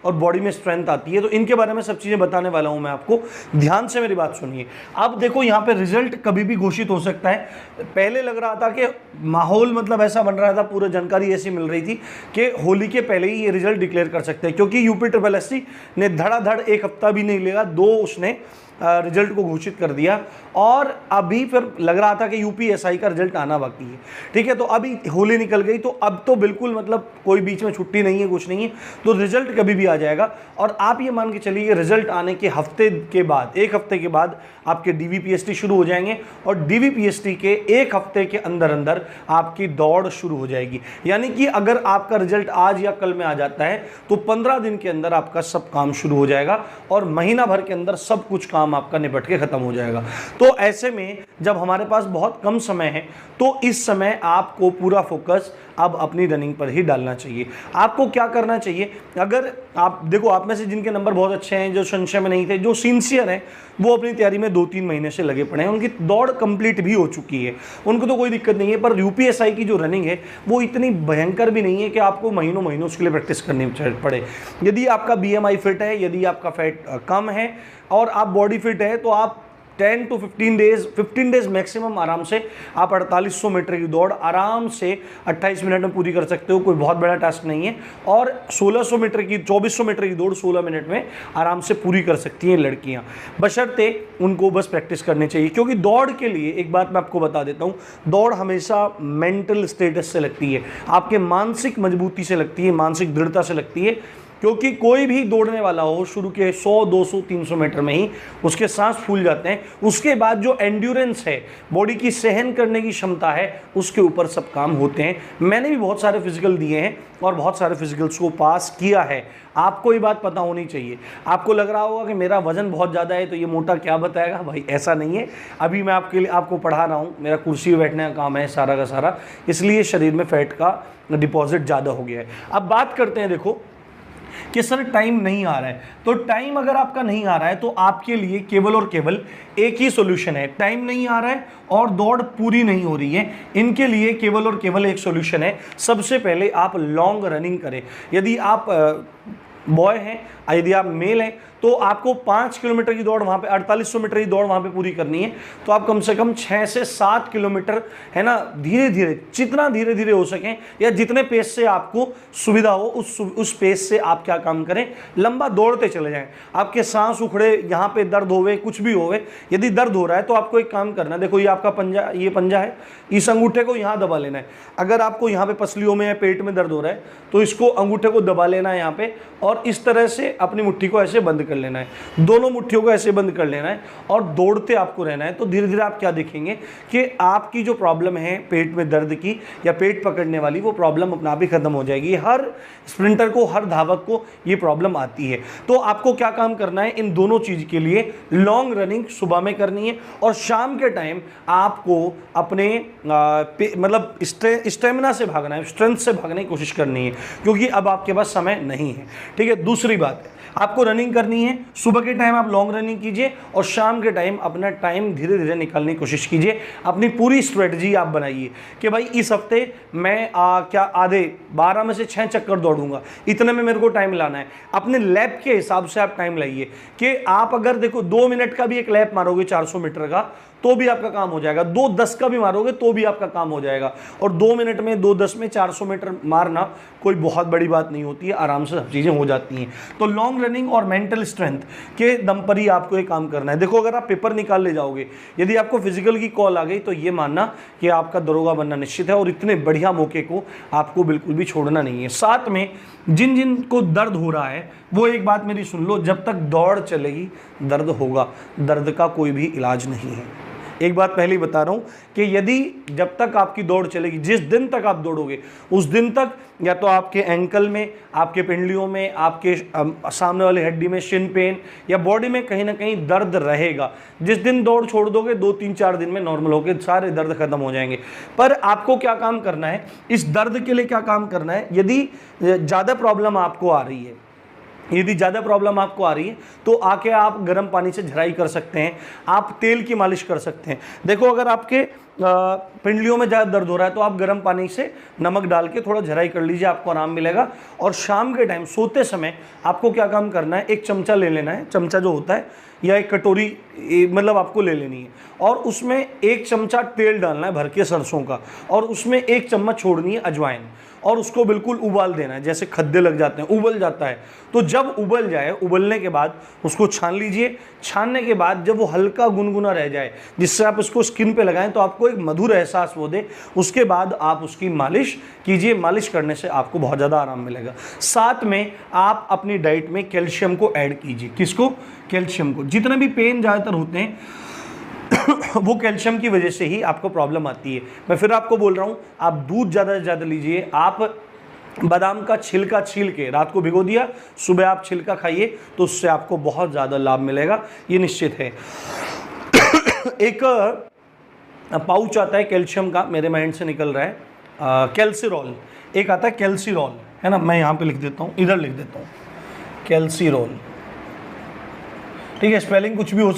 और बॉडी में स्ट्रेंथ आती है। तो इनके बारे में सब चीज़ें बताने वाला हूं मैं आपको, ध्यान से मेरी बात सुनिए। अब देखो यहाँ पे रिजल्ट कभी भी घोषित हो सकता है। पहले लग रहा था कि माहौल मतलब ऐसा बन रहा था, पूरा जानकारी ऐसी मिल रही थी कि होली के पहले ही ये रिजल्ट डिक्लेयर कर सकते हैं, क्योंकि यूपी ट्रिपल एससी ने धड़ाधड़ एक हफ्ता भी नहीं लेगा, 2 उसने रिजल्ट को घोषित कर दिया। और अभी फिर लग रहा था कि यूपीएसआई का रिजल्ट आना बाकी है, ठीक है। तो अभी होली निकल गई, तो अब तो बिल्कुल मतलब कोई बीच में छुट्टी नहीं है, कुछ नहीं है, तो रिजल्ट कभी भी आ जाएगा। और आप ये मान के चलिए रिजल्ट आने के हफ्ते के बाद, 1 हफ्ते के बाद आपके डीवीपीएसटी शुरू हो जाएंगे, और डीवीपीएसटी के 1 हफ्ते के अंदर अंदर आपकी दौड़ शुरू हो जाएगी। यानी कि अगर आपका रिजल्ट आज या कल में आ जाता है तो 15 दिन के अंदर आपका सब काम शुरू हो जाएगा, और महीना भर के अंदर सब कुछ काम आपका निपट के खत्म हो जाएगा। तो ऐसे में जब हमारे पास बहुत कम समय है, तो इस समय आपको पूरा फोकस अब अपनी रनिंग पर ही डालना चाहिए। आपको क्या करना चाहिए, अगर आप देखो, आप में से जिनके नंबर बहुत अच्छे हैं, जो संशय में नहीं थे, जो सिंसियर हैं, वो अपनी तैयारी में 2-3 महीने से लगे पड़े हैं, उनकी दौड़ कंप्लीट भी हो चुकी है, उनको तो कोई दिक्कत नहीं है। पर यूपीएसआई की जो रनिंग है वो इतनी भयंकर भी नहीं है कि आपको महीनों महीनों उसके लिए प्रैक्टिस करनी पड़े। यदि आपका बीएमआई फिट है, यदि आपका फैट कम है और आप बॉडी फिट है, तो आप 10 to 15 डेज मैक्सिमम आराम से आप 4800 मीटर की दौड़ आराम से 28 मिनट में पूरी कर सकते हो, कोई बहुत बड़ा टास्क नहीं है। और 1600 मीटर की 2400 मीटर की दौड़ 16 मिनट में आराम से पूरी कर सकती हैं लड़कियां, बशर्ते उनको बस प्रैक्टिस करनी चाहिए। क्योंकि दौड़ के लिए एक बात मैं आपको बता देता हूँ, दौड़ हमेशा मेंटल स्टेटस से लगती है, आपके मानसिक मजबूती से लगती है, मानसिक दृढ़ता से लगती है। क्योंकि कोई भी दौड़ने वाला हो, शुरू के 100, 200, 300 मीटर में ही उसके सांस फूल जाते हैं, उसके बाद जो एंड्योरेंस है, बॉडी की सहन करने की क्षमता है, उसके ऊपर सब काम होते हैं। मैंने भी बहुत सारे फिजिकल दिए हैं और बहुत सारे फिजिकल्स को पास किया है, आपको ये बात पता होनी चाहिए। आपको लग रहा होगा कि मेरा वजन बहुत ज़्यादा है तो ये मोटा क्या बताएगा, भाई ऐसा नहीं है। अभी मैं आपके लिए आपको पढ़ा रहा हूँ, मेरा कुर्सी पे बैठने का काम है सारा का सारा, इसलिए शरीर में फैट का डिपॉजिट ज़्यादा हो गया है। अब बात करते हैं, देखो कि सर टाइम नहीं आ रहा है, तो टाइम अगर आपका नहीं आ रहा है तो आपके लिए केवल और केवल एक ही सॉल्यूशन है। टाइम नहीं आ रहा है और दौड़ पूरी नहीं हो रही है, इनके लिए केवल और केवल एक सॉल्यूशन है। सबसे पहले आप लॉन्ग रनिंग करें। यदि आप बॉय हैं, यदि आप मेल हैं, तो आपको 5 किलोमीटर की दौड़ वहाँ पे 4800 मीटर की दौड़ वहाँ पे पूरी करनी है, तो आप कम से कम 6 से 7 किलोमीटर, है ना, धीरे धीरे, जितना धीरे धीरे हो सके या जितने पेस से आपको सुविधा हो उस पेस से आप क्या काम करें, लंबा दौड़ते चले जाएं। आपके सांस उखड़े, यहाँ पे दर्द होवे, कुछ भी होवे, यदि दर्द हो रहा है तो आपको एक काम करना है। देखो ये आपका पंजा, ये पंजा है, इस अंगूठे को यहाँ दबा लेना है। अगर आपको यहाँ पे पसलियों में या पेट में दर्द हो रहा है तो इसको अंगूठे को दबा लेना है यहाँ पे, और इस तरह से अपनी मुट्ठी को ऐसे बंद कर लेना है, दोनों मुट्ठियों को ऐसे बंद कर लेना है और दौड़ते आपको रहना है। तो धीरे धीरे आप क्या देखेंगे कि आपकी जो प्रॉब्लम है पेट में दर्द की या पेट पकड़ने वाली, वो प्रॉब्लम अपने आप ही खत्म हो जाएगी। हर स्प्रिंटर को, हर धावक को ये प्रॉब्लम आती है। तो आपको क्या काम करना है, इन दोनों चीज के लिए लॉन्ग रनिंग सुबह में करनी है, और शाम के टाइम आपको अपने मतलब स्टेमिना से भागना है, स्ट्रेंथ से भागने की कोशिश करनी है, क्योंकि अब आपके पास समय नहीं है, ठीक है। दूसरी बात है, आपको रनिंग करनी है, सुबह के टाइम आप लॉन्ग रनिंग कीजिए और शाम के टाइम अपना टाइम धीरे धीरे निकालने की कोशिश कीजिए। अपनी पूरी स्ट्रेटजी आप बनाइए कि भाई इस हफ्ते मैं क्या आधे 12 में से 6 चक्कर दौड़ूंगा, इतने में मेरे को टाइम लाना है। अपने लैप के हिसाब से आप टाइम लाइए कि आप अगर देखो 2 मिनट का भी एक लैप मारोगे 400 मीटर का तो भी आपका काम हो जाएगा, 2:10 का भी मारोगे तो भी आपका काम हो जाएगा। और 2 मिनट में, 2:10 में 400 मीटर मारना कोई बहुत बड़ी बात नहीं होती है, आराम से सब चीज़ें हो जाती हैं। तो लॉन्ग रनिंग और मेंटल स्ट्रेंथ के दम पर ही आपको ये काम करना है। देखो अगर आप पेपर निकाल ले जाओगे, यदि आपको फिजिकल की कॉल आ गई तो ये मानना कि आपका दरोगा बनना निश्चित है, और इतने बढ़िया मौके को आपको बिल्कुल भी छोड़ना नहीं है। साथ में जिन जिन को दर्द हो रहा है वो एक बात मेरी सुन लो, जब तक दौड़ चलेगी दर्द होगा, दर्द का कोई भी इलाज नहीं है। एक बात पहले ही बता रहा हूं कि यदि जब तक आपकी दौड़ चलेगी, जिस दिन तक आप दौड़ोगे उस दिन तक या तो आपके एंकल में, आपके पिंडलियों में, आपके सामने वाली हड्डी में शिन पेन या बॉडी में कहीं ना कहीं दर्द रहेगा। जिस दिन दौड़ छोड़ दोगे 2-3-4 दिन में नॉर्मल होकर सारे दर्द खत्म हो जाएंगे। पर आपको क्या काम करना है, इस दर्द के लिए क्या काम करना है, यदि ज़्यादा प्रॉब्लम आपको आ रही है, यदि ज़्यादा प्रॉब्लम आपको आ रही है तो आके आप गर्म पानी से झराई कर सकते हैं, आप तेल की मालिश कर सकते हैं। देखो अगर आपके पिंडलियों में ज़्यादा दर्द हो रहा है तो आप गर्म पानी से नमक डाल के थोड़ा झराई कर लीजिए, आपको आराम मिलेगा। और शाम के टाइम सोते समय आपको क्या काम करना है, एक चमचा ले लेना है, चमचा जो होता है या एक कटोरी मतलब आपको ले लेनी है, और उसमें एक चमचा तेल डालना है भर के सरसों का, और उसमें एक चम्मच छोड़नी है अजवाइन, और उसको बिल्कुल उबाल देना है। जैसे खद्दे लग जाते हैं, उबल जाता है, तो जब उबल जाए, उबलने के बाद उसको छान लीजिए। छानने के बाद जब वो हल्का गुनगुना रह जाए, जिससे आप उसको स्किन पे लगाएं तो आपको एक मधुर एहसास वो दे, उसके बाद आप उसकी मालिश कीजिए। मालिश करने से आपको बहुत ज़्यादा आराम मिलेगा। साथ में आप अपनी डाइट में कैल्शियम को ऐड कीजिए। किसको? कैल्शियम को। जितने भी पेन ज़्यादातर होते हैं वो कैल्शियम की वजह से ही आपको प्रॉब्लम आती है। मैं फिर आपको बोल रहा हूँ, आप दूध ज़्यादा से ज़्यादा लीजिए। आप बादाम का छिलका छील के रात को भिगो दिया, सुबह आप छिलका खाइए, तो उससे आपको बहुत ज़्यादा लाभ मिलेगा, ये निश्चित है। एक पाउच आता है कैल्शियम का, मेरे माइंड से निकल रहा है, कैल्सिरॉल। एक आता है कैल्सिरॉल, है ना, मैं यहाँ पे लिख देता हूँ, इधर लिख देता हूँ, कैल्सिरॉल। ठीक है, स्पेलिंग कुछ भी हो